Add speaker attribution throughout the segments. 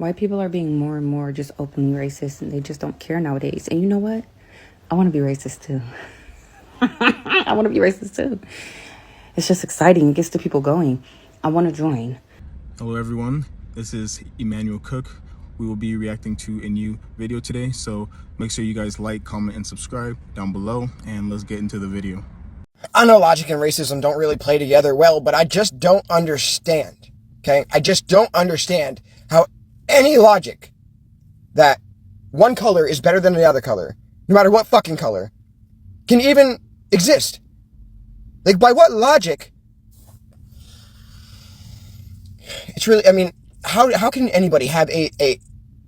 Speaker 1: White people are being more and more just openly racist, and they just don't care nowadays. And you know what? I want to be racist too. I want to be racist too. It's just exciting. It gets the people going. I want to join.
Speaker 2: Hello everyone, this is Emmanuel Cook. We will be reacting to a new video today, so make sure you guys like, comment, and subscribe down below, and let's get into the video.
Speaker 3: I know logic and racism don't really play together well, but I just don't understand, okay? I just don't understand how any logic that one color is better than the other color, no matter what fucking color, can even exist. Like, by what logic? It's really, I mean, how can anybody have a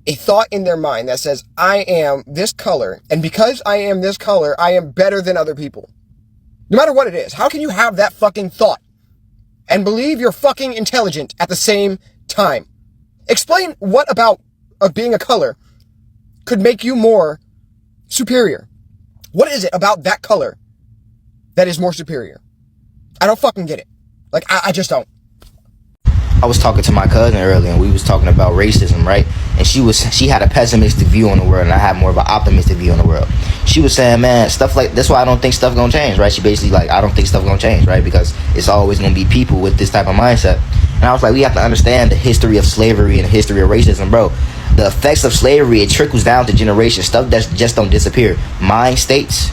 Speaker 3: thought in their mind that says, I am this color, and because I am this color, I am better than other people? No matter what it is, how can you have that fucking thought and believe you're fucking intelligent at the same time? Explain what about being a color could make you more superior. What is it about that color that is more superior? I don't fucking get it. Like, I just don't.
Speaker 4: I was talking to my cousin earlier, and we was talking about racism, right? And she had a pessimistic view on the world, and I had more of an optimistic view on the world. She was saying, man, stuff like, that's why I don't think stuff gonna change, right? She basically like, I don't think stuff gonna change, right? Because it's always gonna be people with this type of mindset. And I was like, we have to understand the history of slavery and the history of racism, bro. The effects of slavery, it trickles down to generations. Stuff that just don't disappear. Mind states,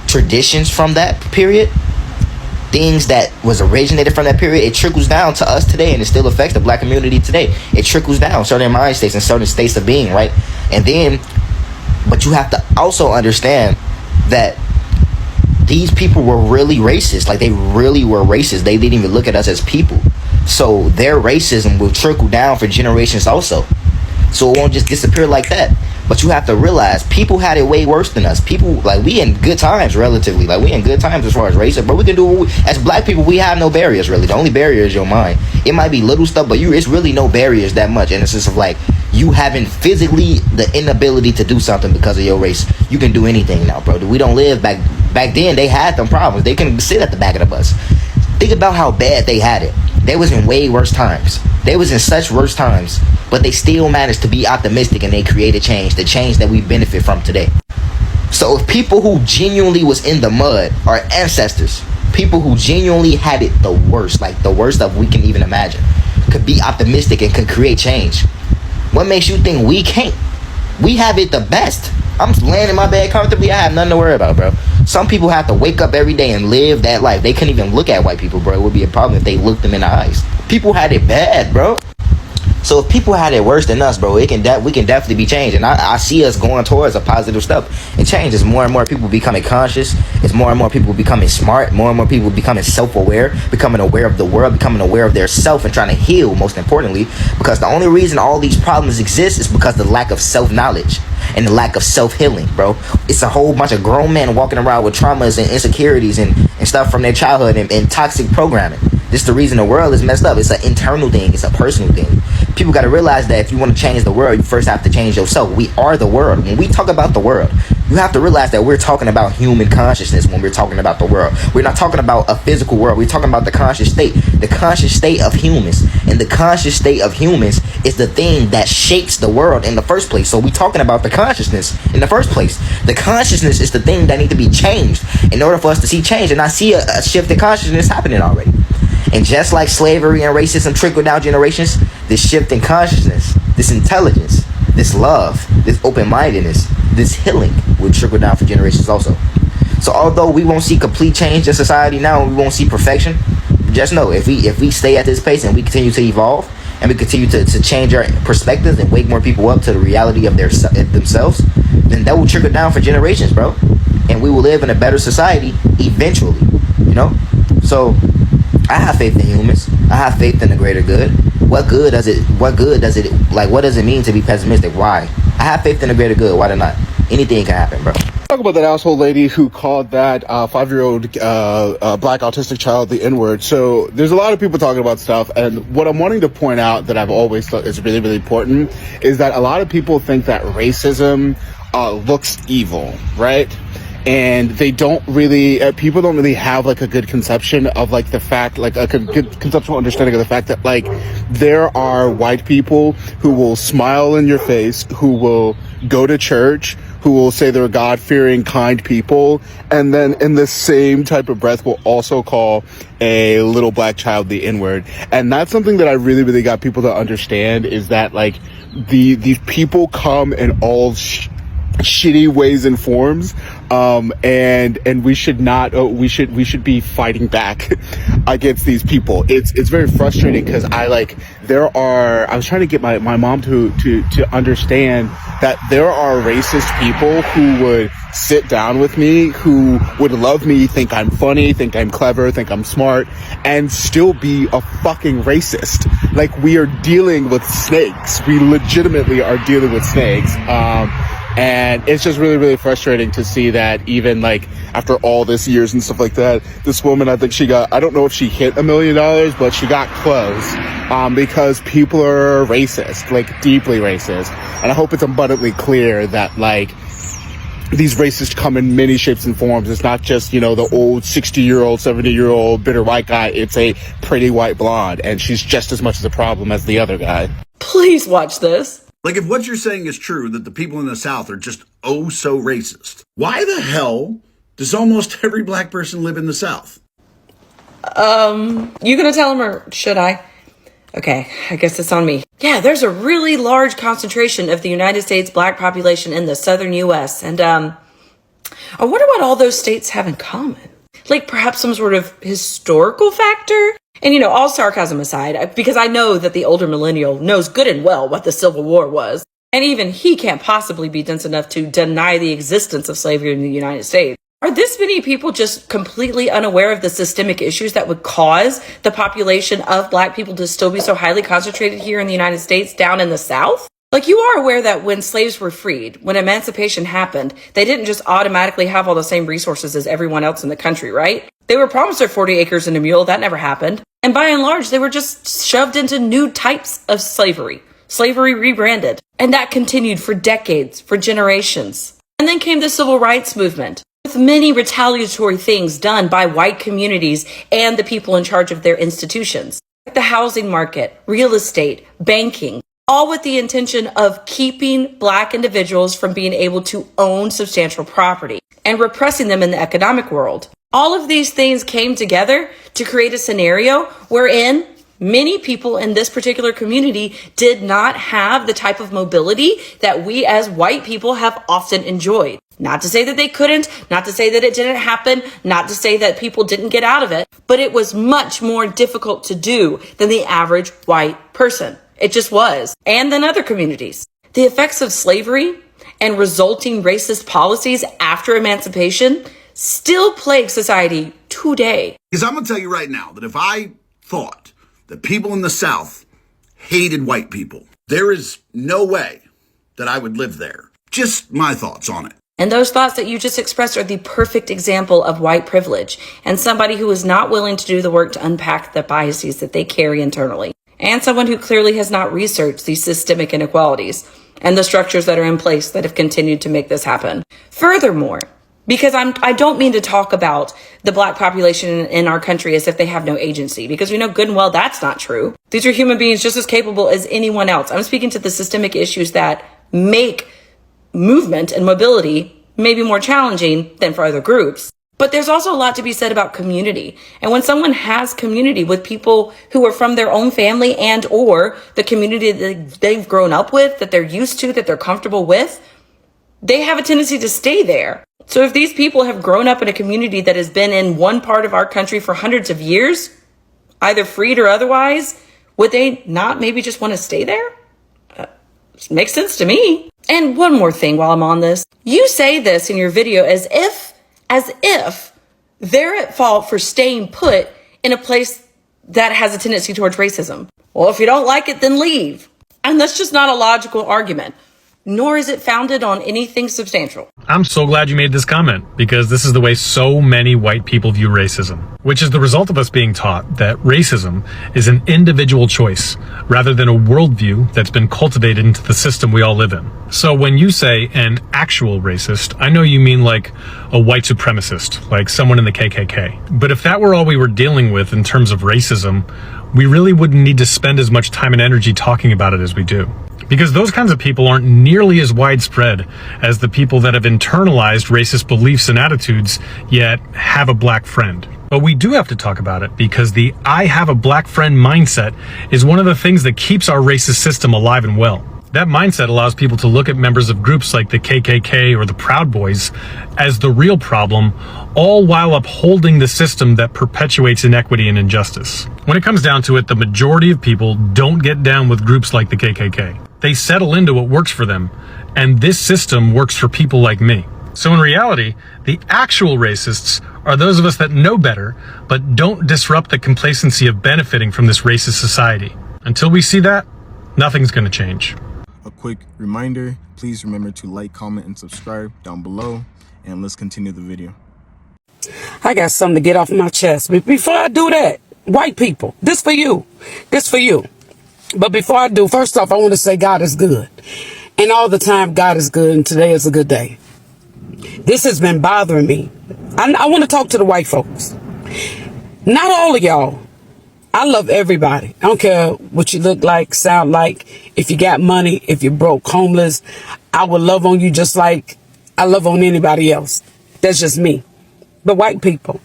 Speaker 4: traditions from that period, things that was originated from that period, it trickles down to us today, and it still affects the black community today. It trickles down certain mind states and certain states of being, right? And then, but you have to also understand that these people were really racist. Like, they really were racist. They didn't even look at us as people. So their racism will trickle down for generations also. So it won't just disappear like that. But you have to realize, people had it way worse than us. People, like, we in good times, relatively. Like, we in good times as far as racism. But we can do, as black people, we have no barriers, really. The only barrier is your mind. It might be little stuff, but it's really no barriers that much. And it's just like, you having physically the inability to do something because of your race. You can do anything now, bro. We don't live back then. They had them problems. They couldn't sit at the back of the bus. Think about how bad they had it. They was in way worse times. They was in such worse times, but they still managed to be optimistic, and they created change, the change that we benefit from today. So if people who genuinely was in the mud, our ancestors, people who genuinely had it the worst, like the worst that we can even imagine, could be optimistic and could create change, what makes you think we can't? We have it the best. I'm laying in my bed comfortably. I have nothing to worry about, bro. Some people have to wake up every day and live that life. They couldn't even look at white people, bro. It would be a problem if they looked them in the eyes. People had it bad, bro. So if people had it worse than us, bro, we can definitely be changed. And I see us going towards a positive stuff and change. As more and more people becoming conscious, as more and more people becoming smart, more and more people becoming self-aware, becoming aware of the world, becoming aware of their self, and trying to heal, most importantly. Because the only reason all these problems exist is because of the lack of self-knowledge and the lack of self-healing, bro. It's a whole bunch of grown men walking around with traumas and insecurities and stuff from their childhood and toxic programming. This is the reason the world is messed up. It's an internal thing. It's a personal thing. People got to realize that if you want to change the world, you first have to change yourself. We are the world. When we talk about the world, you have to realize that we're talking about human consciousness when we're talking about the world. We're not talking about a physical world. We're talking about the conscious state of humans. And the conscious state of humans is the thing that shapes the world in the first place. So we're talking about the consciousness in the first place. The consciousness is the thing that needs to be changed in order for us to see change. And I see a shift in consciousness happening already. And just like slavery and racism trickle down generations, this shift in consciousness, this intelligence, this love, this open-mindedness, this healing will trickle down for generations also. So although we won't see complete change in society now, we won't see perfection, just know if we stay at this pace and we continue to evolve and we continue to change our perspectives and wake more people up to the reality of themselves, then that will trickle down for generations, bro. And we will live in a better society eventually, you know? So I have faith in humans. I have faith in the greater good. What does it mean to be pessimistic? Why? I have faith in the greater good. Why not? Anything can happen, bro.
Speaker 5: Talk about that asshole lady who called that 5-year-old black autistic child the N-word. So there's a lot of people talking about stuff, and what I'm wanting to point out that I've always thought is really, really important is that a lot of people think that racism looks evil, right? and they don't really, people don't really have like a good conception of like the fact, like a good conceptual understanding of the fact that like there are white people who will smile in your face, who will go to church, who will say they're God-fearing, kind people, and then in the same type of breath will also call a little black child the N-word. And that's something that I really, really got people to understand, is that like these people come in all shitty ways and forms, and we should not, we should be fighting back against these people. It's very frustrating because I was trying to get my mom to understand that there are racist people who would sit down with me, who would love me, think I'm funny, think I'm clever, think I'm smart, and still be a fucking racist. Like, we are dealing with snakes. We legitimately are dealing with snakes. And it's just really, really frustrating to see that even like after all this years and stuff like that, this woman, I think she got, I don't know if she hit $1 million, but she got close, because people are racist, like deeply racist. And I hope it's abundantly clear that like these racists come in many shapes and forms. It's not just, the old 60-year-old, 70-year-old bitter white guy. It's a pretty white blonde, and she's just as much as a problem as the other guy.
Speaker 6: Please watch this.
Speaker 7: Like, if what you're saying is true, that the people in the South are just oh so racist, why the hell does almost every black person live in the South?
Speaker 6: You gonna tell him or should I? Okay, I guess it's on me. Yeah, there's a really large concentration of the United States black population in the southern U.S. And I wonder what all those states have in common. Like perhaps some sort of historical factor? And, all sarcasm aside, because I know that the older millennial knows good and well what the Civil War was. And even he can't possibly be dense enough to deny the existence of slavery in the United States. Are this many people just completely unaware of the systemic issues that would cause the population of black people to still be so highly concentrated here in the United States down in the South? Like, you are aware that when slaves were freed, when emancipation happened, they didn't just automatically have all the same resources as everyone else in the country, right? They were promised their 40 acres and a mule. That never happened. And by and large, they were just shoved into new types of slavery rebranded. And that continued for decades, for generations. And then came the civil rights movement, with many retaliatory things done by white communities and the people in charge of their institutions. Like the housing market, real estate, banking, all with the intention of keeping black individuals from being able to own substantial property and repressing them in the economic world. All of these things came together to create a scenario wherein many people in this particular community did not have the type of mobility that we as white people have often enjoyed. Not to say that they couldn't, not to say that it didn't happen, not to say that people didn't get out of it, but it was much more difficult to do than the average white person. It just was. And then other communities. The effects of slavery and resulting racist policies after emancipation still plague society today.
Speaker 7: Because I'm going to tell you right now that if I thought that people in the South hated white people, there is no way that I would live there. Just my thoughts on it.
Speaker 6: And those thoughts that you just expressed are the perfect example of white privilege and somebody who is not willing to do the work to unpack the biases that they carry internally. And someone who clearly has not researched these systemic inequalities and the structures that are in place that have continued to make this happen. Furthermore, because I don't mean to talk about the black population in our country as if they have no agency, because we know good and well that's not true. These are human beings just as capable as anyone else. I'm speaking to the systemic issues that make movement and mobility maybe more challenging than for other groups. But there's also a lot to be said about community. And when someone has community with people who are from their own family and or the community that they've grown up with, that they're used to, that they're comfortable with, they have a tendency to stay there. So if these people have grown up in a community that has been in one part of our country for hundreds of years, either freed or otherwise, would they not maybe just want to stay there? Makes sense to me. And one more thing while I'm on this. You say this in your video as if they're at fault for staying put in a place that has a tendency towards racism. Well, if you don't like it, then leave. And that's just not a logical argument. nor is it founded on anything substantial.
Speaker 8: I'm so glad you made this comment, because this is the way so many white people view racism, which is the result of us being taught that racism is an individual choice rather than a worldview that's been cultivated into the system we all live in. So when you say an actual racist, I know you mean like a white supremacist, like someone in the KKK. But if that were all we were dealing with in terms of racism, we really wouldn't need to spend as much time and energy talking about it as we do. Because those kinds of people aren't nearly as widespread as the people that have internalized racist beliefs and attitudes, yet have a black friend. But we do have to talk about it, because the I have a black friend mindset is one of the things that keeps our racist system alive and well. That mindset allows people to look at members of groups like the KKK or the Proud Boys as the real problem, all while upholding the system that perpetuates inequity and injustice. When it comes down to it, the majority of people don't get down with groups like the KKK. They settle into what works for them, and this system works for people like me. So in reality, the actual racists are those of us that know better, but don't disrupt the complacency of benefiting from this racist society. Until we see that, nothing's going to change.
Speaker 2: A quick reminder, please remember to like, comment, and subscribe down below, and let's continue the video.
Speaker 9: I got something to get off my chest. But before I do that, white people, this for you. This for you. But before I do, first off, I want to say God is good. And all the time, God is good, and today is a good day. This has been bothering me. I want to talk to the white folks. Not all of y'all. I love everybody. I don't care what you look like, sound like, if you got money, if you're broke, homeless. I will love on you just like I love on anybody else. That's just me. But white people,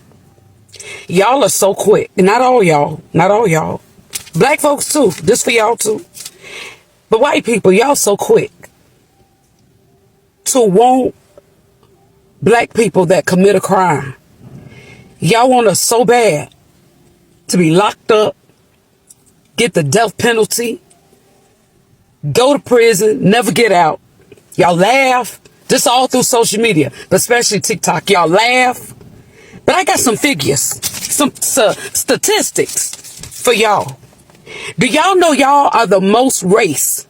Speaker 9: y'all are so quick. Not all y'all. Not all y'all. Black folks too. This for y'all too. But white people, y'all so quick to want black people that commit a crime. Y'all want us so bad to be locked up, get the death penalty, go to prison, never get out. Y'all laugh. This all through social media, but especially TikTok. Y'all laugh. But I got some figures, some statistics for y'all. Do y'all know y'all are the most race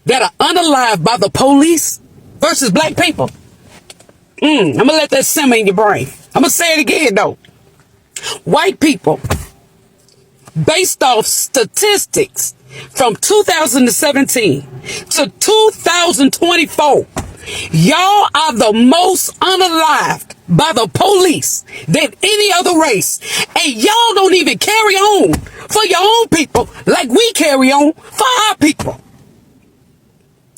Speaker 9: that are unalived by the police versus black people? I'm going to let that simmer in your brain. I'm going to say it again, though. White people, based off statistics from 2017 to 2024, y'all are the most unalived by the police than any other race. And y'all don't even carry on for your own people like we carry on for our people.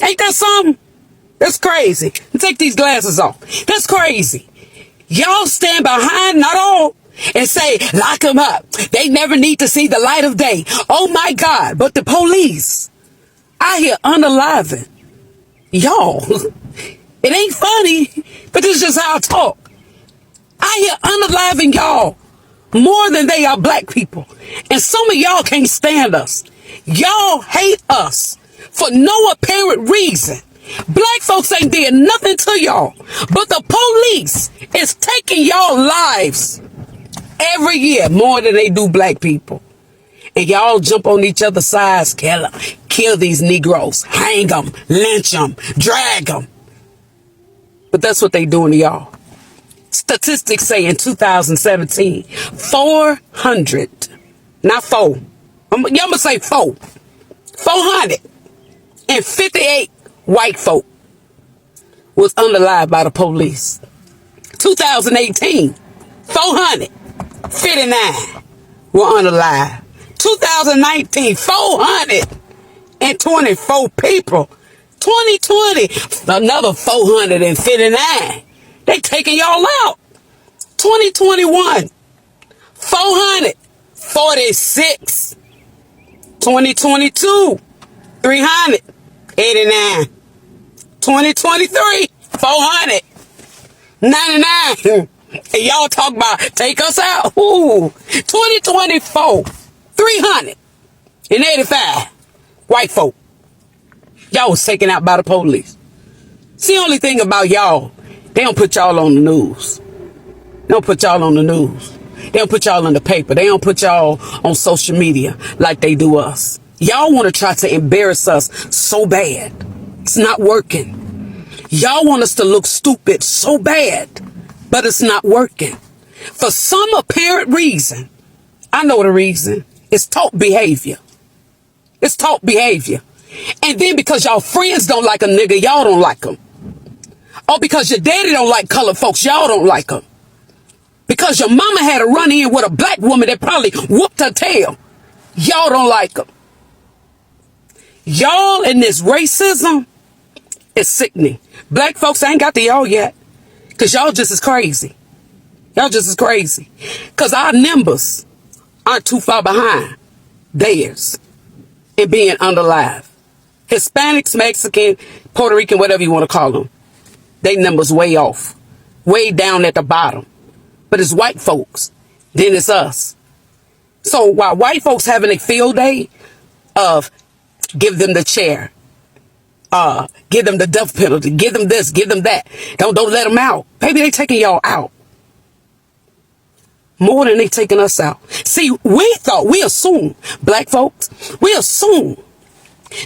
Speaker 9: Ain't that something? That's crazy. Take these glasses off. That's crazy. Y'all stand behind, not all, and say, lock them up. They never need to see the light of day. Oh my God. But the police out here unaliving y'all. It ain't funny, but this is just how I talk. I hear unaliving y'all more than they are black people. And some of y'all can't stand us. Y'all hate us for no apparent reason. Black folks ain't did nothing to y'all, but the police is taking y'all lives every year more than they do black people. And y'all jump on each other's sides, kill these Negroes, hang them, lynch them, drag them. But that's what they doing to y'all. Statistics say in 2017, 400, not four, I'm gonna say 458 white folk was unalived by the police. 2018, 459 were unalived. 2019, 424 people. 2020, another 459. They taking y'all out. 2021, 446. 2022, 389. 2023, 499. And y'all talk about take us out. Ooh. 2024, 385 white folk. Y'all was taken out by the police. See, the only thing about y'all, they don't put y'all on the news. They don't put y'all on the news. They don't put y'all in the paper. They don't put y'all on social media like they do us. Y'all want to try to embarrass us so bad. It's not working. Y'all want us to look stupid so bad, but it's not working. For some apparent reason, I know the reason. It's taught behavior. It's taught behavior. And then because y'all friends don't like a nigga, y'all don't like him. Or because your daddy don't like colored folks, y'all don't like him. Because your mama had a run-in with a black woman that probably whooped her tail, y'all don't like him. Y'all in this racism is sickening. Black folks ain't got to y'all yet. Because y'all just as crazy. Y'all just as crazy. Because our numbers aren't too far behind theirs in being underlive. Hispanics, Mexican, Puerto Rican, whatever you want to call them. They numbers way off. Way down at the bottom. But it's white folks. Then it's us. So while white folks having a field day of give them the chair, give them the death penalty, give them this, give them that, don't let them out. Maybe they taking y'all out more than they taking us out. See, we assume, black folks, we assume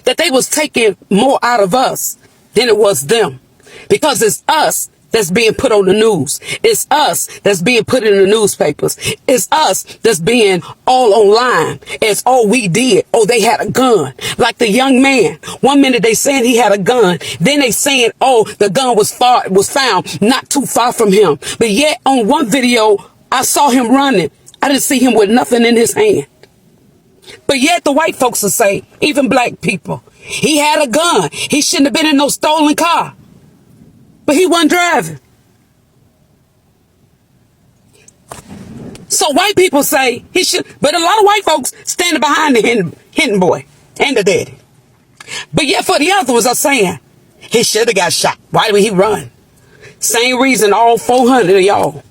Speaker 9: that they was taking more out of us than it was them, because it's us that's being put on the news. It's us that's being put in the newspapers. It's us that's being all online as all we did. Oh, they had a gun. Like the young man. 1 minute they saying he had a gun. Then they saying, oh, the gun was found not too far from him. But yet on one video, I saw him running. I didn't see him with nothing in his hand. But yet the white folks will say, even black people, he had a gun. He shouldn't have been in no stolen car. But he wasn't driving. So white people say he should, but a lot of white folks standing behind the hitting boy and the daddy. But yet for the other ones are saying he should have got shot. Why did he run? Same reason all 400 of y'all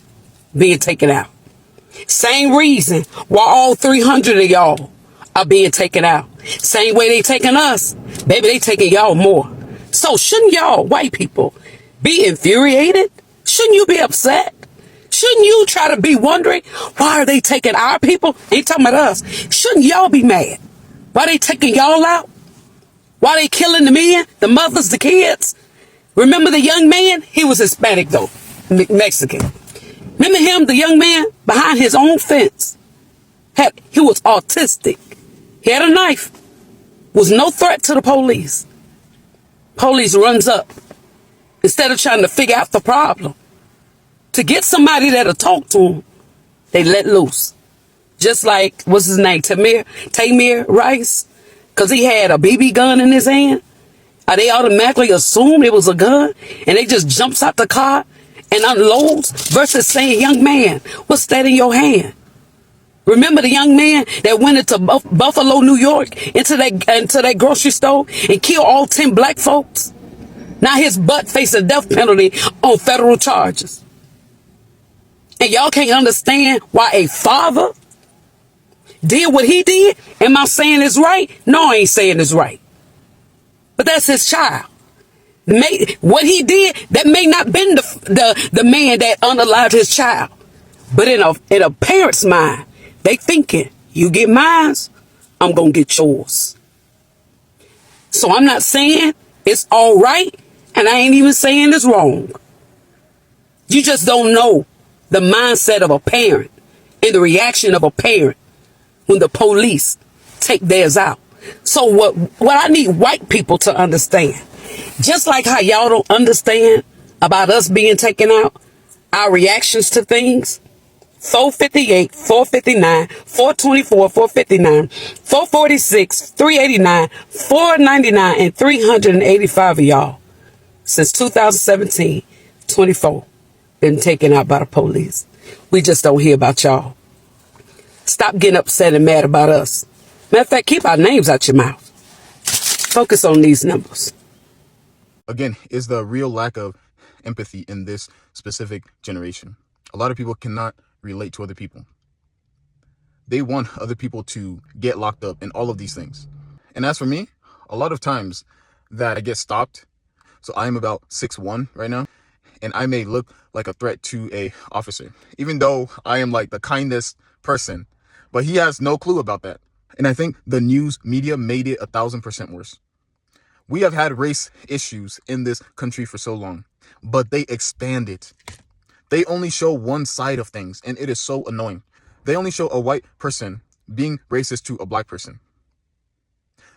Speaker 9: being taken out. Same reason why all 300 of y'all are being taken out. Same way they taking us. Baby, they taking y'all more. So shouldn't y'all, white people, be infuriated? Shouldn't you be upset? Shouldn't you try to be wondering, why are they taking our people? Ain't talking about us. Shouldn't y'all be mad? Why they taking y'all out? Why they killing the men, the mothers, the kids? Remember the young man? He was Hispanic though, Mexican. Remember him, the young man behind his own fence? He was autistic. He had a knife. Was no threat to the police. Police runs up. Instead of trying to figure out the problem, to get somebody that'll talk to him, they let loose. Just like, what's his name, Tamir Rice, because he had a BB gun in his hand. They automatically assumed it was a gun, and they just jumps out the car and unloads, versus saying, young man, what's that in your hand? Remember the young man that went into Buffalo, New York, into that grocery store and killed all 10 black folks? Now his butt facing death penalty on federal charges. And y'all can't understand why a father did what he did? Am I saying it's right? No, I ain't saying it's right. But that's his child. What he did, that may not been the man that unalived his child. But in a parent's mind, they thinking, you get mine, I'm going to get yours. So I'm not saying it's all right. And I ain't even saying it's wrong. You just don't know the mindset of a parent and the reaction of a parent when the police take theirs out. So what I need white people to understand, just like how y'all don't understand about us being taken out, our reactions to things, 458, 459, 424, 459, 446, 389, 499, and 385 of y'all. Since 2017, 24 been taken out by the police. We just don't hear about y'all. Stop getting upset and mad about us. Matter of fact, keep our names out your mouth. Focus on these numbers.
Speaker 2: Again, is the real lack of empathy in this specific generation. A lot of people cannot relate to other people. They want other people to get locked up and all of these things. And as for me, a lot of times that I get stopped. So I'm about 6'1" right now, and I may look like a threat to a officer, even though I am like the kindest person, but he has no clue about that. And I think the news media made it 1,000% worse. We have had race issues in this country for so long, but they expand it. They only show one side of things, and it is so annoying. They only show a white person being racist to a black person.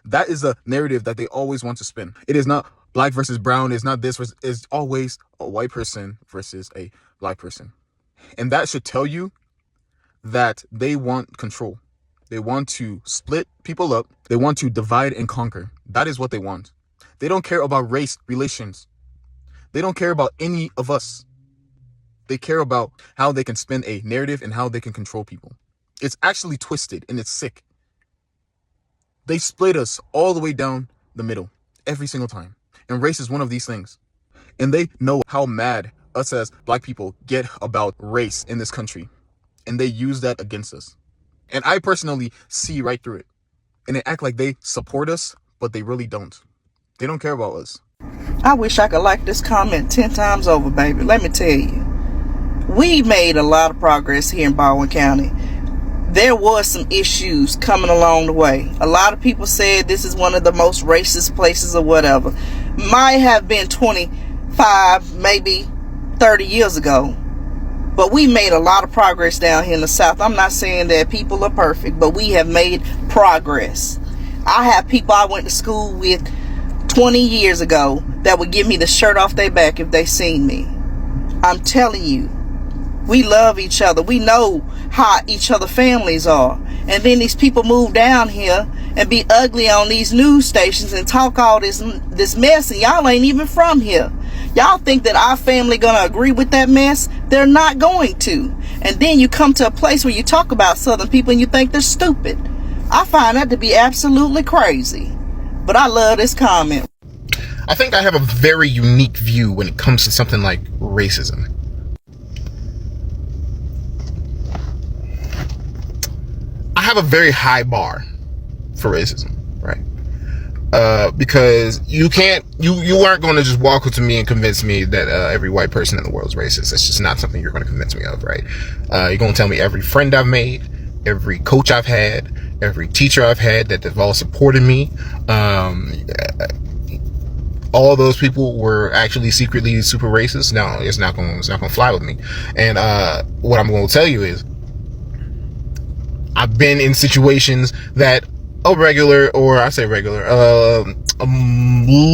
Speaker 2: That is a narrative that they always want to spin. It is not black versus brown. It's not this. It's always a white person versus a black person. And that should tell you that they want control. They want to split people up. They want to divide and conquer. That is what they want. They don't care about race relations. They don't care about any of us. They care about how they can spin a narrative and how they can control people. It's actually twisted and it's sick. They split us all the way down the middle every single time. And race is one of these things. And they know how mad us as black people get about race in this country. And they use that against us. And I personally see right through it. And they act like they support us, but they really don't. They don't care about us.
Speaker 10: I wish I could like this comment 10 times over, baby. Let me tell you. We made a lot of progress here in Baldwin County. There was some issues coming along the way. A lot of people said this is one of the most racist places or whatever. Might have been 25, maybe 30 years ago. But we made a lot of progress down here in the South. I'm not saying that people are perfect, but we have made progress. I have people I went to school with 20 years ago that would give me the shirt off their back if they seen me. I'm telling you, we love each other. We know how each other families are. And then these people move down here and be ugly on these news stations and talk all this mess, and y'all ain't even from here. Y'all think that our family gonna agree with that mess? They're not going to. And then you come to a place where you talk about Southern people and you think they're stupid. I find that to be absolutely crazy. But I love this comment.
Speaker 11: I think I have a very unique view when it comes to something like racism. I have a very high bar for racism, right? Because you aren't going to just walk up to me and convince me that every white person in the world is racist. That's just not something you're going to convince me of, right? You're going to tell me every friend I've made, every coach I've had, every teacher I've had that have all supported me, all those people were actually secretly super racist. No, it's not going to fly with me. And what I'm going to tell you is, I've been in situations that a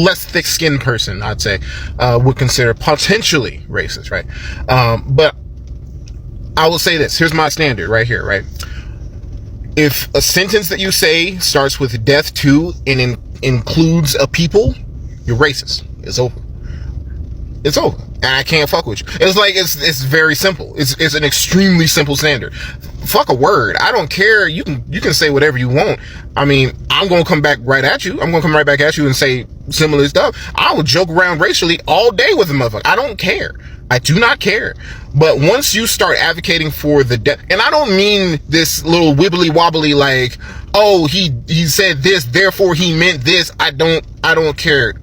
Speaker 11: less thick-skinned person, I'd say, would consider potentially racist, right? But I will say this. Here's my standard right here, right? If a sentence that you say starts with death to and includes a people, you're racist. It's over. It's over. And I can't fuck with you. It's very simple. It's an extremely simple standard. Fuck a word. I don't care. You can say whatever you want. I mean, I'm gonna come back right at you. I'm gonna come right back at you and say similar stuff. I will joke around racially all day with a motherfucker. I don't care. I do not care. But once you start advocating for the death, and I don't mean this little wibbly wobbly like, oh, he said this, therefore he meant this. I don't care.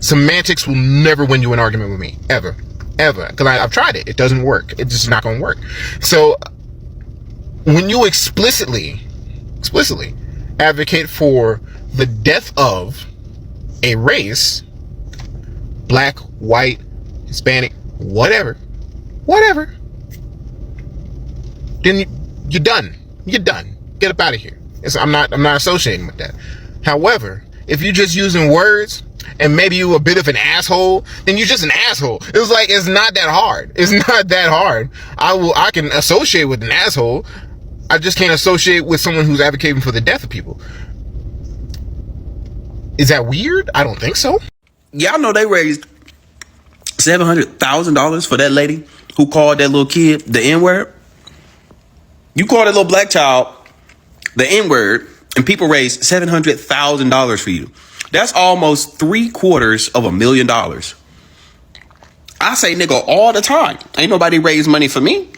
Speaker 11: Semantics will never win you an argument with me, ever, because I've tried it. It doesn't work. It's just not going to work. So when you explicitly advocate for the death of a race, black, white, Hispanic, whatever, then you're done. Get up out of here. I'm not associating with that. However, if you're just using words and maybe you a bit of an asshole, then you're just an asshole. It's not that hard. It's not that hard. I can associate with an asshole. I just can't associate with someone who's advocating for the death of people. Is that weird? I don't think so.
Speaker 12: Y'all know they raised $700,000 for that lady who called that little kid the N-word. You call that little black child the N-word, and people raised $700,000 for you. That's almost $750,000. I say nigga all the time. Ain't nobody raise money for me.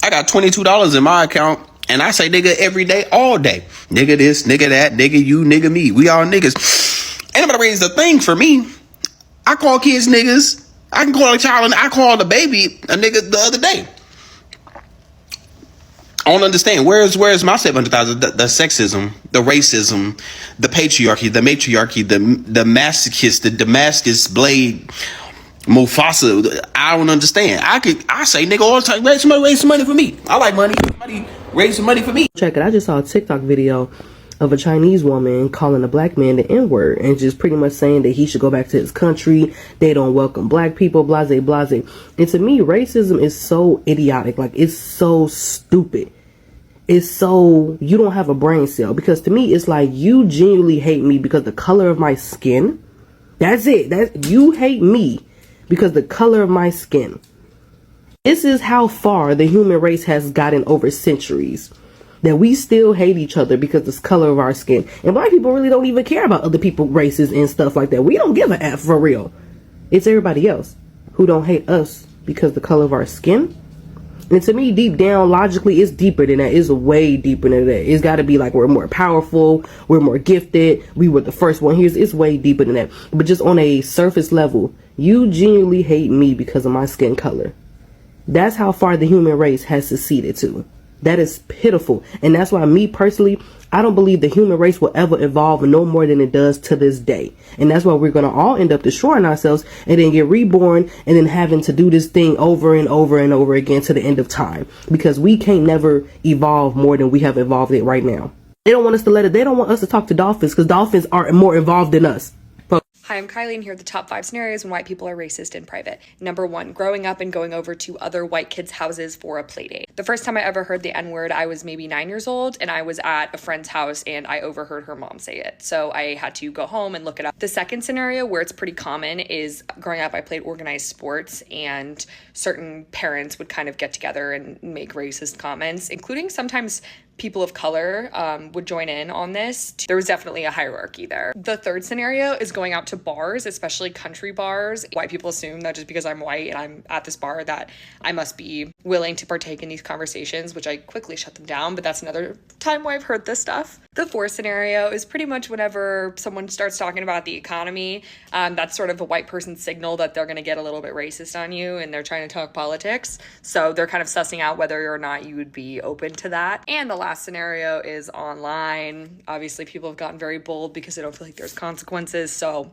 Speaker 12: I got $22 in my account, and I say nigga every day, all day. Nigga this, nigga that, nigga you, nigga me. We all niggas. Ain't nobody raised a thing for me. I call kids niggas. I can call a child, and I called a baby a nigga the other day. I don't understand. Where's my $700,000? The sexism the racism, the patriarchy, the matriarchy, the masochist, the Damascus blade, Mufasa. I don't understand. I say nigga all the time, raise some money for me. I like money. Raise some money for me.
Speaker 13: Check it. I just saw a TikTok video of a Chinese woman calling a black man the N-word and just pretty much saying that he should go back to his country. They don't welcome black people, blase, blase. And to me, racism is so idiotic. Like, it's so stupid. It's so, you don't have a brain cell. Because to me, it's like, you genuinely hate me because the color of my skin. That's it. You hate me because the color of my skin. This is how far the human race has gotten over centuries. That we still hate each other because of the color of our skin. And black people really don't even care about other people's races and stuff like that. We don't give a F for real. It's everybody else who don't hate us because of the color of our skin. And to me, deep down, logically, it's deeper than that. It's way deeper than that. It's got to be like we're more powerful, we're more gifted, we were the first one here. It's way deeper than that. But just on a surface level, you genuinely hate me because of my skin color. That's how far the human race has seceded to. That is pitiful. And that's why me personally, I don't believe the human race will ever evolve no more than it does to this day. And that's why we're going to all end up destroying ourselves and then get reborn and then having to do this thing over and over and over again to the end of time. Because we can't never evolve more than we have evolved it right now. They don't want us to they don't want us to talk to dolphins because dolphins are more evolved than us.
Speaker 14: Hi, I'm Kylie, and here are the top 5 scenarios when white people are racist in private. Number 1, growing up and going over to other white kids' houses for a play date. The first time I ever heard the N-word, I was maybe 9 years old, and I was at a friend's house, and I overheard her mom say it. So I had to go home and look it up. The second scenario, where it's pretty common, is growing up, I played organized sports, and certain parents would kind of get together and make racist comments, including sometimes people of color would join in on this. There was definitely a hierarchy there. The third scenario is going out to bars, especially country bars. White people assume that just because I'm white and I'm at this bar that I must be willing to partake in these conversations, which I quickly shut them down, but that's another time where I've heard this stuff. The fourth scenario is pretty much whenever someone starts talking about the economy, that's sort of a white person's signal that they're going to get a little bit racist on you and they're trying to talk politics. So they're kind of sussing out whether or not you would be open to that. And the last scenario is online. Obviously, people have gotten very bold because they don't feel like there's consequences. So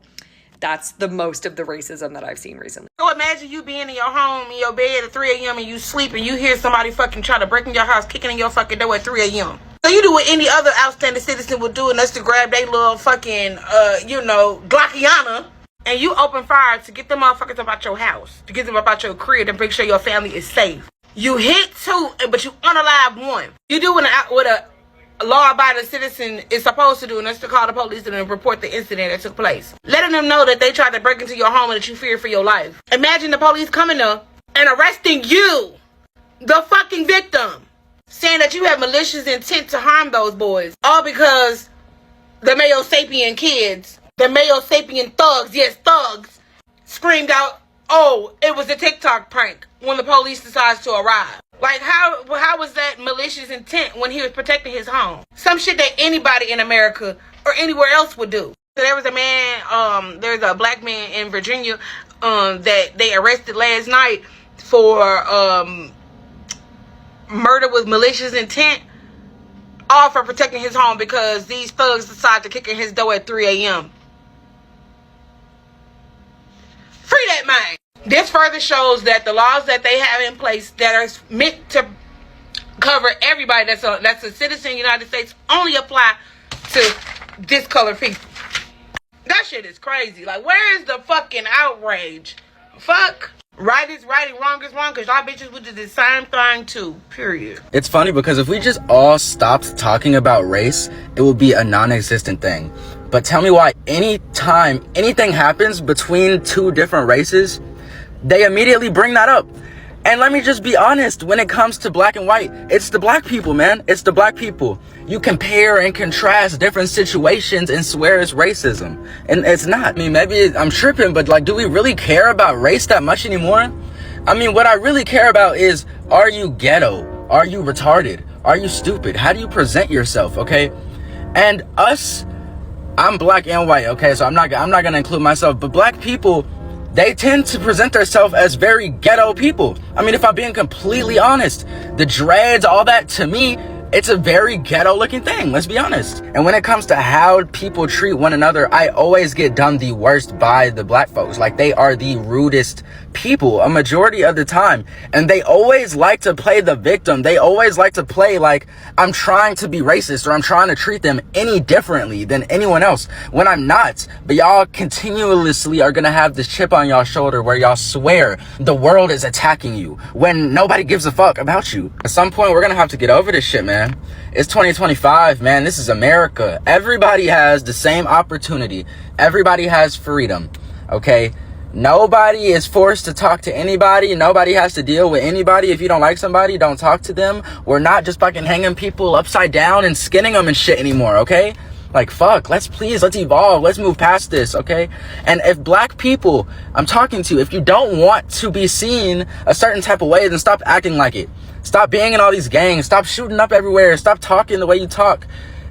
Speaker 14: that's the most of the racism that I've seen recently.
Speaker 15: So imagine you being in your home, in your bed at 3 a.m. and you sleep and you hear somebody fucking try to break in your house, kicking in your fucking door at 3 a.m. So you do what any other outstanding citizen would do, and that's to grab their little fucking, Glockiana, and you open fire to get them motherfuckers about your house, to get them about your crib, and make sure your family is safe. You hit 2, but you unalive 1. You do what a law-abiding citizen is supposed to do, and that's to call the police and report the incident that took place. Letting them know that they tried to break into your home and that you fear for your life. Imagine the police coming up and arresting you, the fucking victim, saying that you have malicious intent to harm those boys, all because the Mayo Sapien kids, the Mayo Sapien thugs, yes, thugs, screamed out, "Oh, it was a TikTok prank," when the police decides to arrive. Like, how was that malicious intent when he was protecting his home? Some shit that anybody in America or anywhere else would do. So there was a man, there's a black man in Virginia that they arrested last night for murder with malicious intent, all for protecting his home because these thugs decided to kick in his door at 3 a.m. Free that man. This further shows that the laws that they have in place that are meant to cover everybody that's a citizen of the United States only apply to discolored people. That shit is crazy. Like, where is the fucking outrage? Fuck. Right is right and wrong is wrong, because y'all bitches would do the same thing too, period.
Speaker 16: It's funny because if we just all stopped talking about race, it would be a non-existent thing. But tell me why anytime anything happens between 2 different races, they immediately bring that up. And let me just be honest, when it comes to black and white, it's the black people, man. It's the black people. You compare and contrast different situations and swear it's racism. And it's not. I mean, maybe I'm tripping, but like, do we really care about race that much anymore? I mean, what I really care about is, are you ghetto? Are you retarded? Are you stupid? How do you present yourself, okay? And us, I'm black and white, okay? So I'm not gonna include myself, but black people, they tend to present themselves as very ghetto people. I mean, if I'm being completely honest, the dreads, all that, to me, It's a very ghetto looking thing, let's be honest. And when it comes to how people treat one another, I always get done the worst by the black folks. Like, they are the rudest people a majority of the time. And they always like to play the victim. They always like to play like I'm trying to be racist or I'm trying to treat them any differently than anyone else when I'm not. But y'all continuously are gonna have this chip on y'all shoulder where y'all swear the world is attacking you when nobody gives a fuck about you. At some point, we're gonna have to get over this shit, man. It's 2025, man. This is America. Everybody has the same opportunity. Everybody has freedom, okay? Nobody is forced to talk to anybody. Nobody has to deal with anybody. If you don't like somebody, don't talk to them. We're not just fucking hanging people upside down and skinning them and shit anymore, okay? Like, fuck, let's evolve. Let's move past this, okay? And if black people I'm talking to, if you don't want to be seen a certain type of way, then stop acting like it. Stop being in all these gangs. Stop shooting up everywhere. Stop talking the way you talk.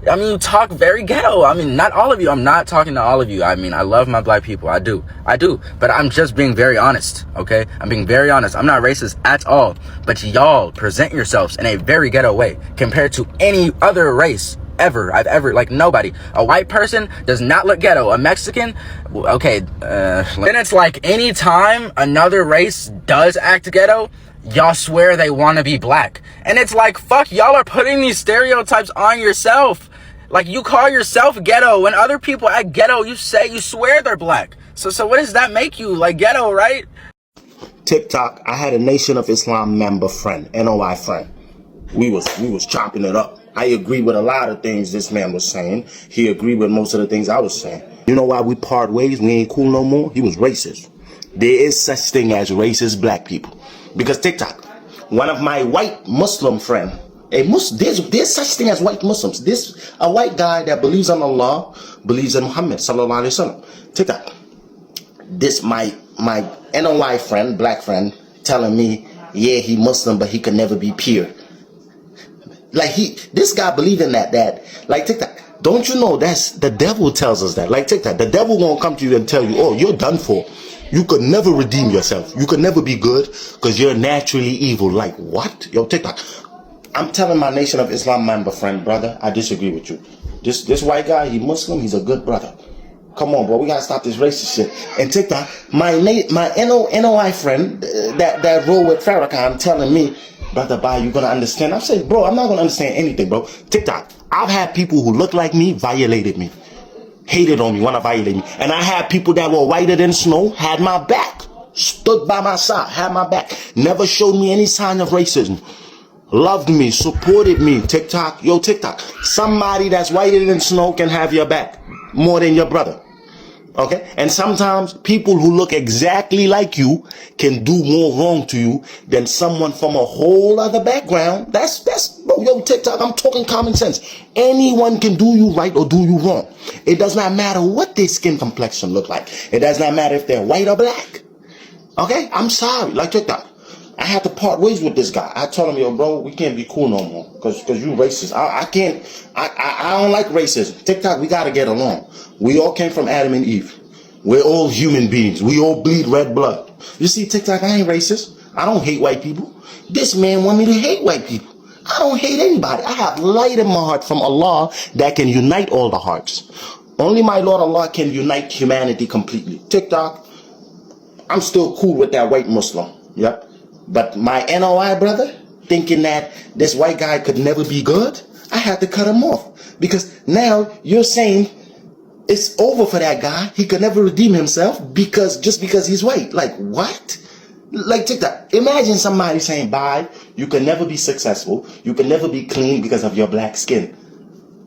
Speaker 16: I mean, you talk very ghetto. I mean, not all of you. I'm not talking to all of you. I mean, I love my black people. I do. But I'm just being very honest, okay? I'm being very honest. I'm not racist at all. But y'all present yourselves in a very ghetto way compared to any other race I've ever, like, nobody. A white person does not look ghetto. A Mexican, okay, then it's like anytime another race does act ghetto, y'all swear they want to be black. And it's like, fuck, y'all are putting these stereotypes on yourself. Like, you call yourself ghetto. When other people act ghetto, you swear they're black. So what does that make you? Like, ghetto, right?
Speaker 17: TikTok, I had a Nation of Islam member friend, NOI friend. We was chopping it up. I agree with a lot of things this man was saying. He agreed with most of the things I was saying. You know why we part ways? We ain't cool no more? He was racist. There is such thing as racist black people. Because TikTok, one of my white Muslim friend, there's such thing as white Muslims. This a white guy that believes in Allah, believes in Muhammad sallallahu alaihi wasallam. TikTok, this my NOI friend, black friend, telling me, yeah, he Muslim, but he could never be pure. Like, this guy believed in that, like, TikTok, don't you know that's the devil tells us that? Like, TikTok, the devil won't come to you and tell you, oh, you're done for. You could never redeem yourself. You could never be good because you're naturally evil. Like, what? Yo, TikTok, I'm telling my Nation of Islam member friend, brother, I disagree with you. This white guy, he Muslim, he's a good brother. Come on, bro, we gotta stop this racist shit. And TikTok, my NOI friend that roll with Farrakhan telling me, brother, bye, you gonna understand? I'm saying, bro, I'm not gonna understand anything, bro. TikTok, I've had people who look like me violated me, hated on me, wanna violate me, and I had people that were whiter than snow, had my back, stood by my side, had my back, never showed me any sign of racism, loved me, supported me. TikTok, yo, TikTok, somebody that's whiter than snow can have your back more than your brother. Okay, and sometimes people who look exactly like you can do more wrong to you than someone from a whole other background. That's bro, yo, TikTok, I'm talking common sense. Anyone can do you right or do you wrong. It does not matter what their skin complexion look like. It does not matter if they're white or black. Okay, I'm sorry, like TikTok, I had to part ways with this guy. I told him, yo, bro, we can't be cool no more because you racist. I don't like racism. TikTok, we gotta get along. We all came from Adam and Eve. We're all human beings. We all bleed red blood. You see, TikTok, I ain't racist. I don't hate white people. This man want me to hate white people. I don't hate anybody. I have light in my heart from Allah that can unite all the hearts. Only my Lord Allah can unite humanity completely. TikTok, I'm still cool with that white Muslim. Yep. But my NOI brother, thinking that this white guy could never be good, I had to cut him off. Because now you're saying it's over for that guy. He could never redeem himself just because he's white. Like, what? Like, TikTok, imagine somebody saying, bye, you can never be successful. You can never be clean because of your black skin.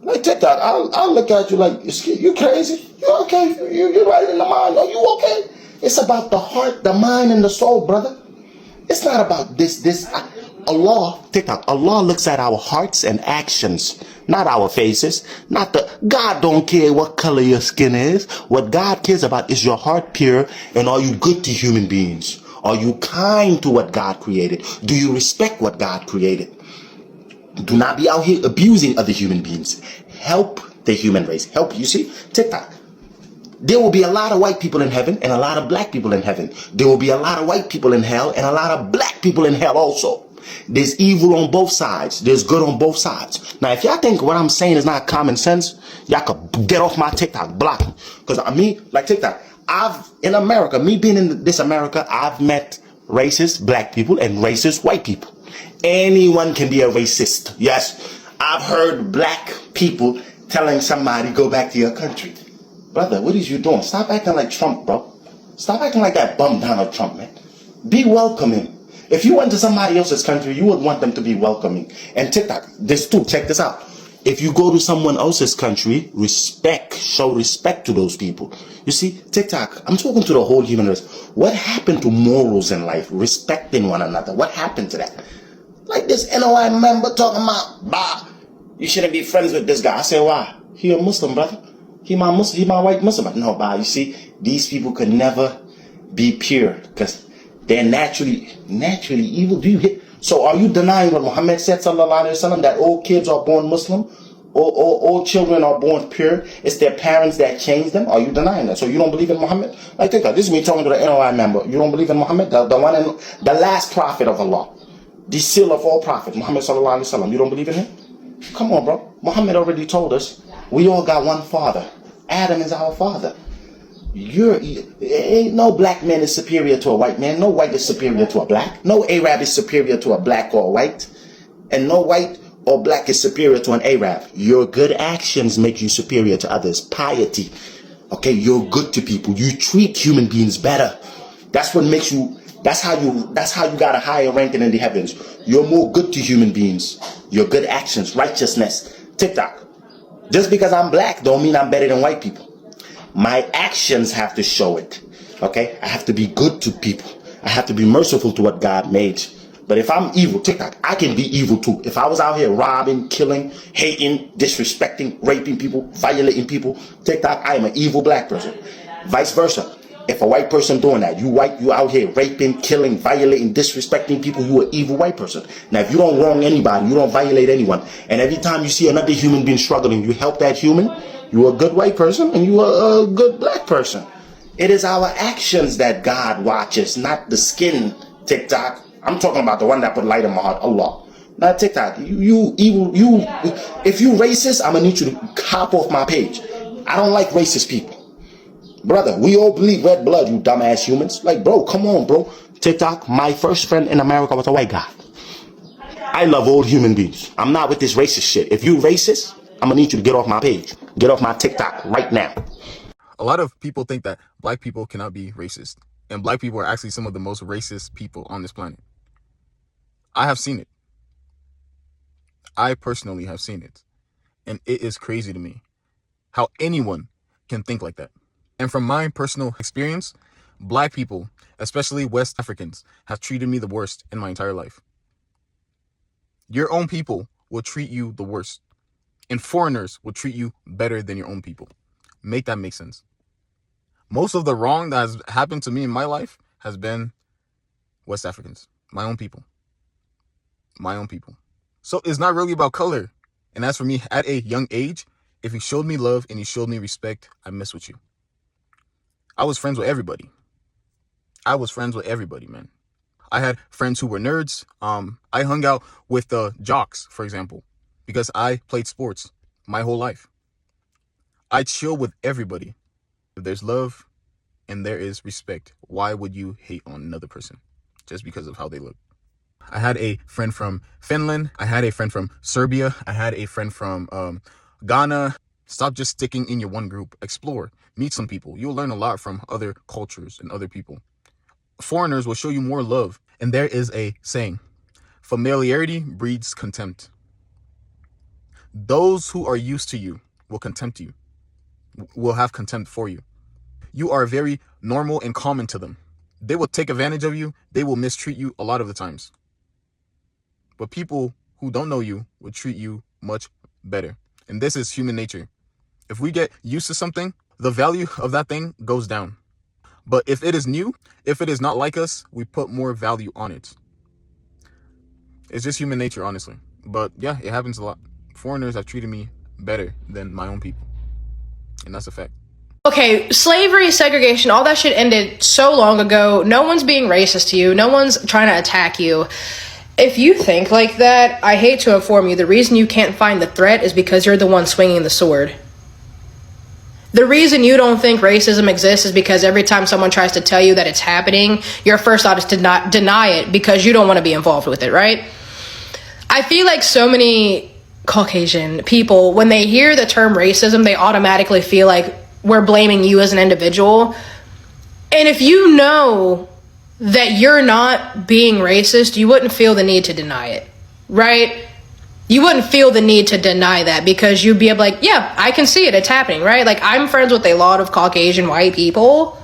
Speaker 17: Like, TikTok, I'll look at you like, you crazy? You okay? You're right in the mind. Are you okay? It's about the heart, the mind, and the soul, brother. It's not about this. Allah, TikTok, Allah looks at our hearts and actions, not our faces. God don't care what color your skin is. What God cares about is your heart pure, and are you good to human beings? Are you kind to what God created? Do you respect what God created? Do not be out here abusing other human beings. Help the human race. Help, you see? TikTok. There will be a lot of white people in heaven and a lot of black people in heaven. There will be a lot of white people in hell and a lot of black people in hell also. There's evil on both sides. There's good on both sides. Now, if y'all think what I'm saying is not common sense, y'all could get off my TikTok, block me. Because like TikTok, in America, me being in this America, I've met racist black people and racist white people. Anyone can be a racist. Yes, I've heard black people telling somebody, go back to your country. Brother, what is you doing? Stop acting like Trump, bro. Stop acting like that bum Donald Trump, man. Be welcoming. If you went to somebody else's country, you would want them to be welcoming. And TikTok, this too, check this out. If you go to someone else's country, show respect to those people. You see, TikTok, I'm talking to the whole human race. What happened to morals in life? Respecting one another. What happened to that? Like this NOI member talking about, you shouldn't be friends with this guy. I say, why? He a Muslim, brother. He my white Muslim. No, you see, these people could never be pure because they're naturally evil. So are you denying what Muhammad said, sallallahu alaihi wasallam, that all kids are born Muslim? All children are born pure? It's their parents that change them? Are you denying that? So you don't believe in Muhammad? Like, think of this is me talking to the NOI member. You don't believe in Muhammad? The one and the last prophet of Allah. The seal of all prophets, Muhammad sallallahu alaihi wasallam. You don't believe in him? Come on, bro. Muhammad already told us we all got one father. Adam is our father. Ain't no black man is superior to a white man. No white is superior to a black. No Arab is superior to a black or a white. And no white or black is superior to an Arab. Your good actions make you superior to others. Piety. Okay, you're good to people. You treat human beings better. That's what makes you, that's how you got a higher ranking in the heavens. You're more good to human beings. Your good actions, righteousness. TikTok. Just because I'm black don't mean I'm better than white people. My actions have to show it. Okay? I have to be good to people. I have to be merciful to what God made. But if I'm evil, TikTok, I can be evil too. If I was out here robbing, killing, hating, disrespecting, raping people, violating people, TikTok, I am an evil black person. Vice versa. If a white person doing that, you out here raping, killing, violating, disrespecting people, you an evil white person. Now, if you don't wrong anybody, you don't violate anyone, and every time you see another human being struggling, you help that human, you're a good white person and you're a good black person. It is our actions that God watches, not the skin, TikTok. I'm talking about the one that put light in my heart, Allah. Not TikTok. You evil. If you racist, I'm gonna need you to hop off my page. I don't like racist people. Brother, we all bleed red blood, you dumbass humans. Like, bro, come on, bro. TikTok, my first friend in America was a white guy. I love all human beings. I'm not with this racist shit. If you racist, I'm gonna need you to get off my page. Get off my TikTok right now.
Speaker 2: A lot of people think that black people cannot be racist. And black people are actually some of the most racist people on this planet. I have seen it. I personally have seen it. And it is crazy to me how anyone can think like that. And from my personal experience, black people, especially West Africans, have treated me the worst in my entire life. Your own people will treat you the worst. And foreigners will treat you better than your own people. Make that make sense. Most of the wrong that has happened to me in my life has been West Africans. My own people. My own people. So it's not really about color. And as for me, at a young age, if you showed me love and you showed me respect, I mess with you. I was friends with everybody. Man. I had friends who were nerds. I hung out with the jocks, for example, because I played sports my whole life. I chill with everybody. If there's love and there is respect, why would you hate on another person just because of how they look? I had a friend from Finland. I had a friend from Serbia. I had a friend from Ghana. Stop just sticking in your one group. Explore. Meet some people. You'll learn a lot from other cultures and other people. Foreigners will show you more love. And there is a saying, familiarity breeds contempt. Those who are used to you will contempt you, will have contempt for you. You are very normal and common to them. They will take advantage of you. They will mistreat you a lot of the times. But people who don't know you will treat you much better. And this is human nature. If we get used to something, the value of that thing goes down. But if it is new, if it is not like us, we put more value on it. It's just human nature, honestly. But yeah, it happens a lot. Foreigners have treated me better than my own people. And that's a fact.
Speaker 18: Okay, slavery, segregation, all that shit ended so long ago. No one's being racist to you. No one's trying to attack you. If you think like that, I hate to inform you, the reason you can't find the threat is because you're the one swinging the sword. The reason you don't think racism exists is because every time someone tries to tell you that it's happening, your first thought is to not deny it because you don't want to be involved with it, right? I feel like so many Caucasian people, when they hear the term racism, they automatically feel like we're blaming you as an individual. And if you know that you're not being racist, you wouldn't feel the need to deny it, right? You wouldn't feel the need to deny that because you'd be able like, yeah, I can see it, it's happening, right? Like, I'm friends with a lot of Caucasian white people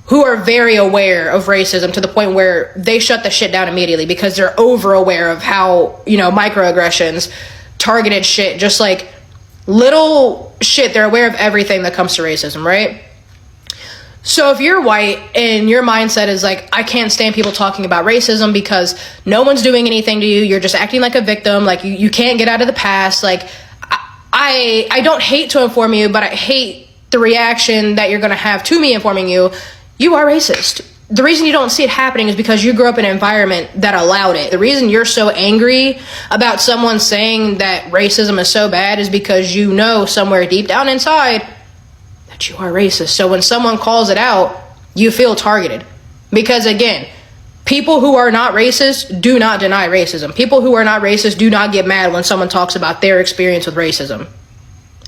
Speaker 18: who are very aware of racism to the point where they shut the shit down immediately because they're over aware of how, you know, microaggressions, targeted shit, just like little shit, they're aware of everything that comes to racism, right? So if you're white and your mindset is like, I can't stand people talking about racism because no one's doing anything to you, you're just acting like a victim, like you can't get out of the past, like I don't hate to inform you, but I hate the reaction that you're gonna have to me informing you, you are racist. The reason you don't see it happening is because you grew up in an environment that allowed it. The reason you're so angry about someone saying that racism is so bad is because you know somewhere deep down inside that you are racist. So when someone calls it out, you feel targeted. Because again, people who are not racist do not deny racism. People who are not racist do not get mad when someone talks about their experience with racism.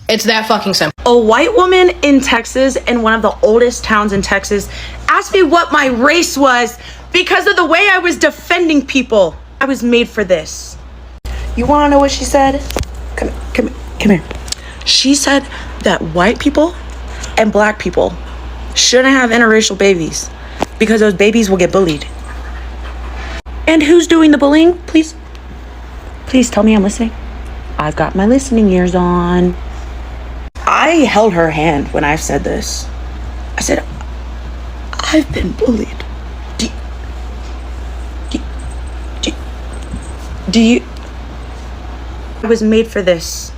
Speaker 18: It's that fucking simple.
Speaker 6: A white woman in Texas, in one of the oldest towns in Texas, asked me what my race was because of the way I was defending people. I was made for this. You want to know what she said? Come here. She said that white people and black people shouldn't have interracial babies because those babies will get bullied. And who's doing the bullying? Please tell me I'm listening. I've got my listening ears on. I held her hand when I said this. I said, I've been bullied. Do you? I was made for this.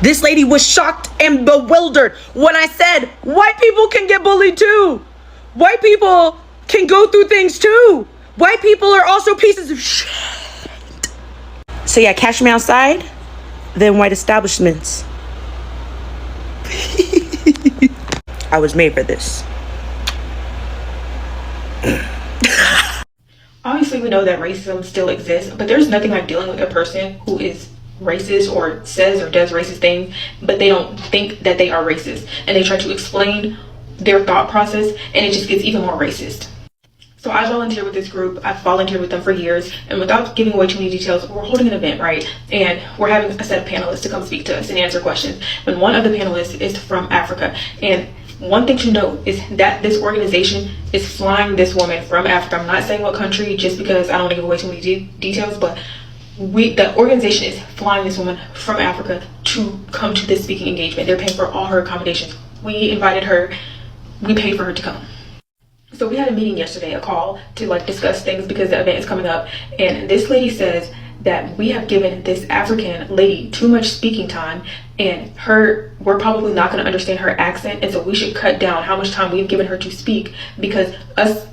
Speaker 6: This lady was shocked and bewildered when I said, white people can get bullied too. White people can go through things too. White people are also pieces of shit. So yeah, catch me outside, then white establishments. I was made for this.
Speaker 19: Obviously, we know that racism still exists, but there's nothing like dealing with a person who is racist or says or does racist things, but they don't think that they are racist. And they try to explain their thought process, and it just gets even more racist. So I volunteer with this group. I've volunteered with them for years, and without giving away too many details, we're holding an event, right? And we're having a set of panelists to come speak to us and answer questions. And one of the panelists is from Africa. And one thing to note is that this organization is flying this woman from Africa. I'm not saying what country just because I don't want to give away too many details, but the organization is flying this woman from Africa to come to this speaking engagement. They're paying for all her accommodations. We invited her. We paid for her to come. So we had a meeting yesterday, a call to like discuss things because the event is coming up. And this lady says that we have given this African lady too much speaking time, and we're probably not going to understand her accent, and so we should cut down how much time we've given her to speak, because us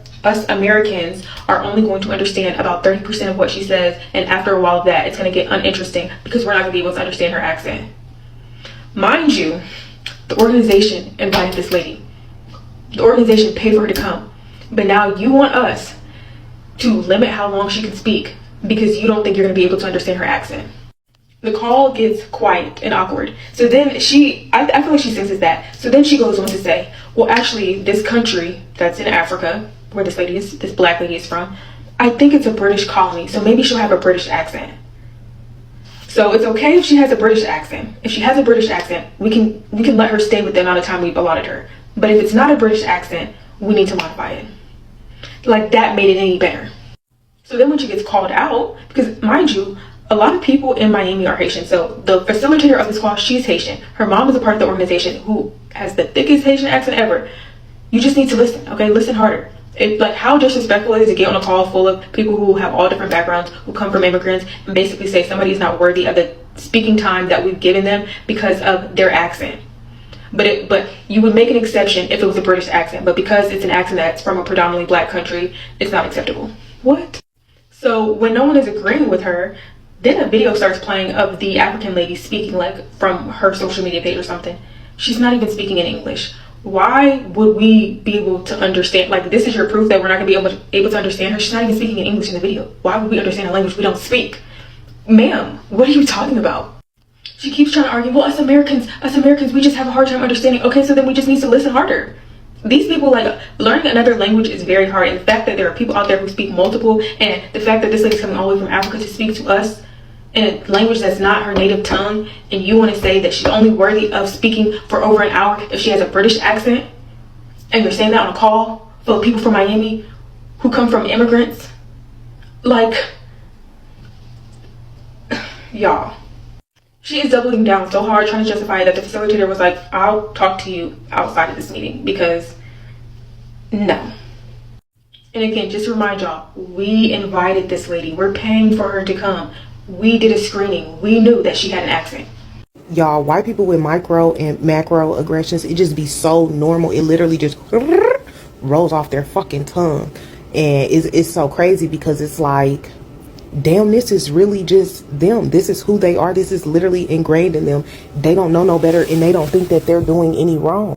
Speaker 19: Americans are only going to understand about 30% of what she says, and after a while of that, it's going to get uninteresting because we're not going to be able to understand her accent. Mind you, the organization invited this lady. The organization paid for her to come, but now you want us to limit how long she can speak because you don't think you're going to be able to understand her accent. The call gets quiet and awkward. So then I feel like she senses that. So then she goes on to say, well, actually, this country that's in Africa, where this black lady is from, I think it's a British colony, so maybe she'll have a British accent. So it's okay if she has a British accent. If she has a British accent, we can let her stay with the amount of time we've allotted her. But if it's not a British accent, we need to modify it. Like, that made it any better. So then when she gets called out, because mind you, a lot of people in Miami are Haitian. So the facilitator of this call, she's Haitian. Her mom is a part of the organization who has the thickest Haitian accent ever. You just need to listen, okay? Listen harder. Like, how disrespectful it is to get on a call full of people who have all different backgrounds, who come from immigrants, and basically say somebody's not worthy of the speaking time that we've given them because of their accent. But you would make an exception if it was a British accent, but because it's an accent that's from a predominantly black country, it's not acceptable. What? So when no one is agreeing with her, then a video starts playing of the African lady speaking like from her social media page or something. She's not even speaking in English. Why would we be able to understand? Like, this is your proof that we're not gonna be able to understand her. She's not even speaking in English in the video. Why would we understand a language we don't speak? Ma'am, what are you talking about? She keeps trying to argue, well, us Americans, we just have a hard time understanding. Okay, so then we just need to listen harder. These people, like, learning another language is very hard. And the fact that there are people out there who speak multiple, and the fact that this lady's coming all the way from Africa to speak to us in a language that's not her native tongue, and you want to say that she's only worthy of speaking for over an hour if she has a British accent, and you're saying that on a call full of people from Miami who come from immigrants, like, y'all. She is doubling down so hard trying to justify that the facilitator was like, I'll talk to you outside of this meeting, because no. And again, just to remind y'all, we invited this lady. We're paying for her to come. We did a screening. We knew that she had an accent.
Speaker 20: Y'all, white people with micro and macro aggressions, it just be so normal. It literally just rolls off their fucking tongue. And it's so crazy because it's like, damn, this is really just them. This is who they are. This is literally ingrained in them. They don't know no better, and they don't think that they're doing any wrong.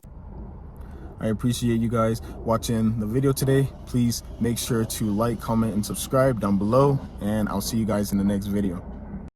Speaker 2: I appreciate you guys watching the video today. Please make sure to like, comment, and subscribe down below, and I'll see you guys in the next video.